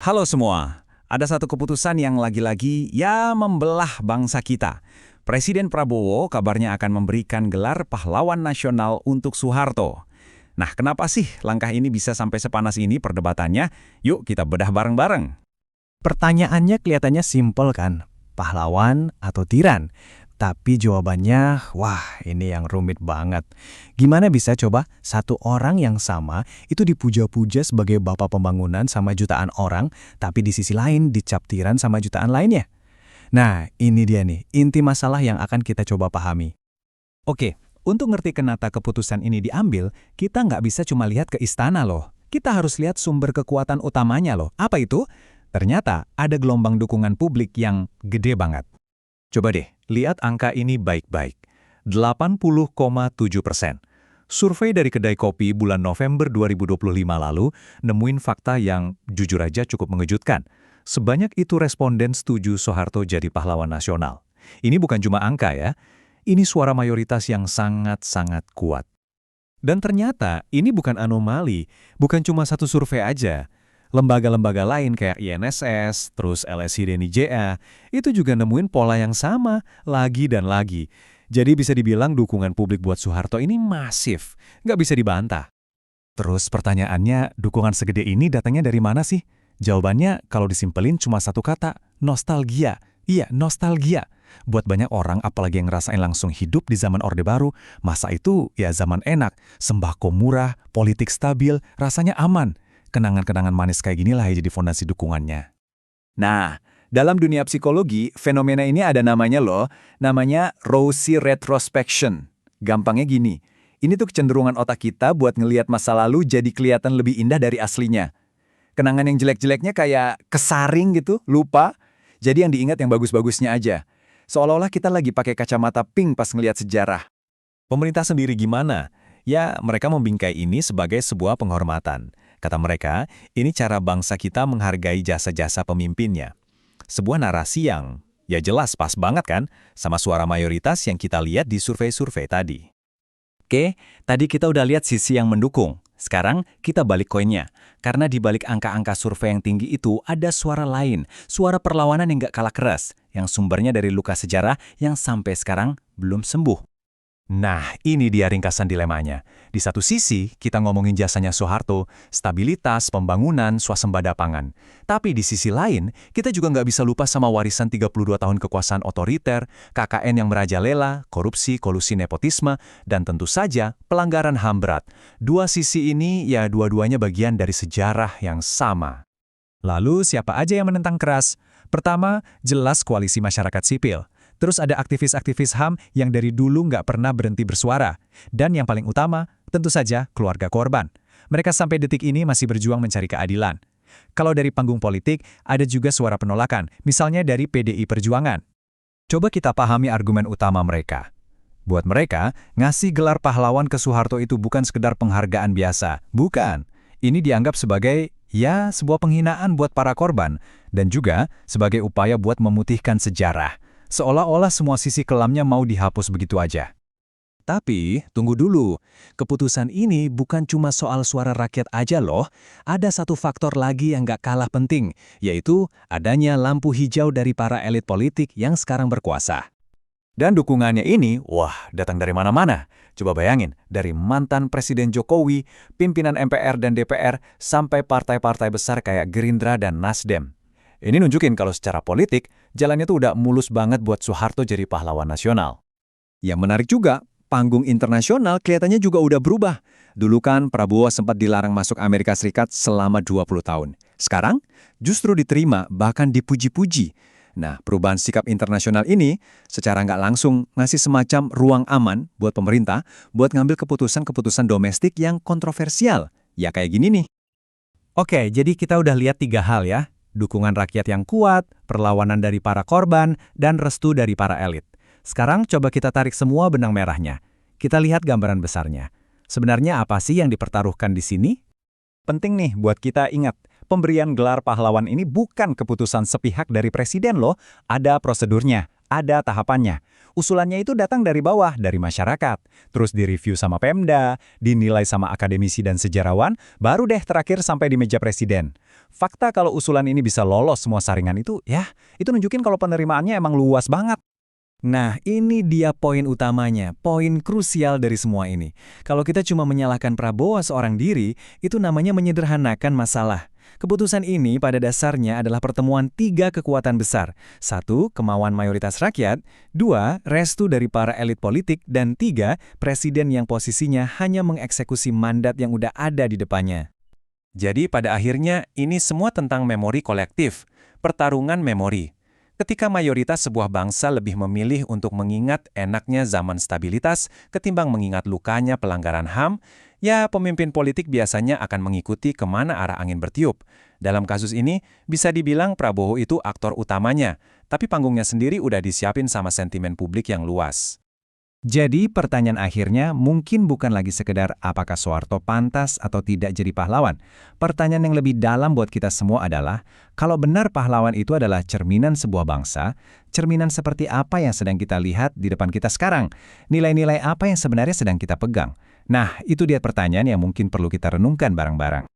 Halo semua, ada satu keputusan yang lagi-lagi ya membelah bangsa kita. Presiden Prabowo kabarnya akan memberikan gelar pahlawan nasional untuk Soeharto. Nah, kenapa sih langkah ini bisa sampai sepanas ini perdebatannya? Yuk kita bedah bareng-bareng. Pertanyaannya kelihatannya simpel kan, pahlawan atau tiran? Tapi jawabannya, wah ini yang rumit banget. Gimana bisa coba satu orang yang sama itu dipuja-puja sebagai bapak pembangunan sama jutaan orang, tapi di sisi lain dicap tiran sama jutaan lainnya? Nah, ini dia nih, inti masalah yang akan kita coba pahami. Oke, untuk ngerti kenapa keputusan ini diambil, kita nggak bisa cuma lihat ke istana loh. Kita harus lihat sumber kekuatan utamanya loh. Apa itu? Ternyata ada gelombang dukungan publik yang gede banget. Coba deh, lihat angka ini baik-baik. 80,7%. Survei dari kedai kopi bulan November 2025 lalu nemuin fakta yang jujur aja cukup mengejutkan. Sebanyak itu responden setuju Soeharto jadi pahlawan nasional. Ini bukan cuma angka ya, ini suara mayoritas yang sangat-sangat kuat. Dan ternyata ini bukan anomali, bukan cuma satu survei aja. Lembaga-lembaga lain kayak INSS, terus LSI dan IJA, itu juga nemuin pola yang sama, lagi dan lagi. Jadi bisa dibilang dukungan publik buat Soeharto ini masif, nggak bisa dibantah. Terus pertanyaannya, dukungan segede ini datangnya dari mana sih? Jawabannya kalau disimpelin cuma satu kata, nostalgia. Iya, nostalgia. Buat banyak orang, apalagi yang ngerasain langsung hidup di zaman Orde Baru, masa itu ya zaman enak, sembako murah, politik stabil, rasanya aman. Kenangan-kenangan manis kayak ginilah yang jadi fondasi dukungannya. Nah, dalam dunia psikologi, fenomena ini ada namanya loh, namanya Rossi retrospection. Gampangnya gini, ini tuh kecenderungan otak kita buat ngelihat masa lalu jadi kelihatan lebih indah dari aslinya. Kenangan yang jelek-jeleknya kayak kesaring gitu, lupa, jadi yang diingat yang bagus-bagusnya aja. Seolah-olah kita lagi pakai kacamata pink pas ngelihat sejarah. Pemerintah sendiri gimana? Ya, mereka membingkai ini sebagai sebuah penghormatan. Kata mereka, ini cara bangsa kita menghargai jasa-jasa pemimpinnya. Sebuah narasi yang, ya jelas pas banget kan, sama suara mayoritas yang kita lihat di survei-survei tadi. Oke, tadi kita udah lihat sisi yang mendukung. Sekarang kita balik koinnya. Karena di balik angka-angka survei yang tinggi itu ada suara lain, suara perlawanan yang gak kalah keras, yang sumbernya dari luka sejarah yang sampai sekarang belum sembuh. Nah, ini dia ringkasan dilemanya. Di satu sisi, kita ngomongin jasanya Soeharto, stabilitas, pembangunan, swasembada pangan. Tapi di sisi lain, kita juga nggak bisa lupa sama warisan 32 tahun kekuasaan otoriter, KKN yang merajalela, korupsi, kolusi nepotisme, dan tentu saja pelanggaran HAM berat. Dua sisi ini, ya dua-duanya bagian dari sejarah yang sama. Lalu, siapa aja yang menentang keras? Pertama, jelas koalisi masyarakat sipil. Terus ada aktivis-aktivis HAM yang dari dulu nggak pernah berhenti bersuara. Dan yang paling utama, tentu saja keluarga korban. Mereka sampai detik ini masih berjuang mencari keadilan. Kalau dari panggung politik, ada juga suara penolakan, misalnya dari PDI Perjuangan. Coba kita pahami argumen utama mereka. Buat mereka, ngasih gelar pahlawan ke Soeharto itu bukan sekedar penghargaan biasa. Bukan. Ini dianggap sebagai, ya, sebuah penghinaan buat para korban. Dan juga sebagai upaya buat memutihkan sejarah. Seolah-olah semua sisi kelamnya mau dihapus begitu aja. Tapi, tunggu dulu. Keputusan ini bukan cuma soal suara rakyat aja loh. Ada satu faktor lagi yang gak kalah penting, yaitu adanya lampu hijau dari para elit politik yang sekarang berkuasa. Dan dukungannya ini, wah, datang dari mana-mana. Coba bayangin, dari mantan Presiden Jokowi, pimpinan MPR dan DPR, sampai partai-partai besar kayak Gerindra dan Nasdem. Ini nunjukin kalau secara politik, jalannya tuh udah mulus banget buat Soeharto jadi pahlawan nasional. Yang menarik juga, panggung internasional kelihatannya juga udah berubah. Dulu kan Prabowo sempat dilarang masuk Amerika Serikat selama 20 tahun. Sekarang, justru diterima, bahkan dipuji-puji. Nah, perubahan sikap internasional ini secara nggak langsung ngasih semacam ruang aman buat pemerintah buat ngambil keputusan-keputusan domestik yang kontroversial. Ya kayak gini nih. Oke, jadi kita udah lihat 3 hal ya. Dukungan rakyat yang kuat, perlawanan dari para korban, dan restu dari para elit. Sekarang coba kita tarik semua benang merahnya. Kita lihat gambaran besarnya. Sebenarnya apa sih yang dipertaruhkan di sini? Penting nih buat kita ingat, pemberian gelar pahlawan ini bukan keputusan sepihak dari presiden loh. Ada prosedurnya, ada tahapannya. Usulannya itu datang dari bawah, dari masyarakat. Terus direview sama Pemda, dinilai sama akademisi dan sejarawan, baru deh terakhir sampai di meja presiden. Fakta kalau usulan ini bisa lolos semua saringan itu, ya, itu nunjukin kalau penerimaannya emang luas banget. Nah, ini dia poin utamanya, poin krusial dari semua ini. Kalau kita cuma menyalahkan Prabowo seorang diri, itu namanya menyederhanakan masalah. Keputusan ini pada dasarnya adalah pertemuan 3 kekuatan besar. 1. Kemauan mayoritas rakyat. 2. Restu dari para elit politik. Dan 3. Presiden yang posisinya hanya mengeksekusi mandat yang udah ada di depannya. Jadi pada akhirnya ini semua tentang memori kolektif, pertarungan memori. Ketika mayoritas sebuah bangsa lebih memilih untuk mengingat enaknya zaman stabilitas ketimbang mengingat lukanya pelanggaran HAM, ya pemimpin politik biasanya akan mengikuti kemana arah angin bertiup. Dalam kasus ini, bisa dibilang Prabowo itu aktor utamanya, tapi panggungnya sendiri udah disiapin sama sentimen publik yang luas. Jadi pertanyaan akhirnya mungkin bukan lagi sekedar apakah Soeharto pantas atau tidak jadi pahlawan. Pertanyaan yang lebih dalam buat kita semua adalah, kalau benar pahlawan itu adalah cerminan sebuah bangsa, cerminan seperti apa yang sedang kita lihat di depan kita sekarang? Nilai-nilai apa yang sebenarnya sedang kita pegang? Nah, itu dia pertanyaan yang mungkin perlu kita renungkan bareng-bareng.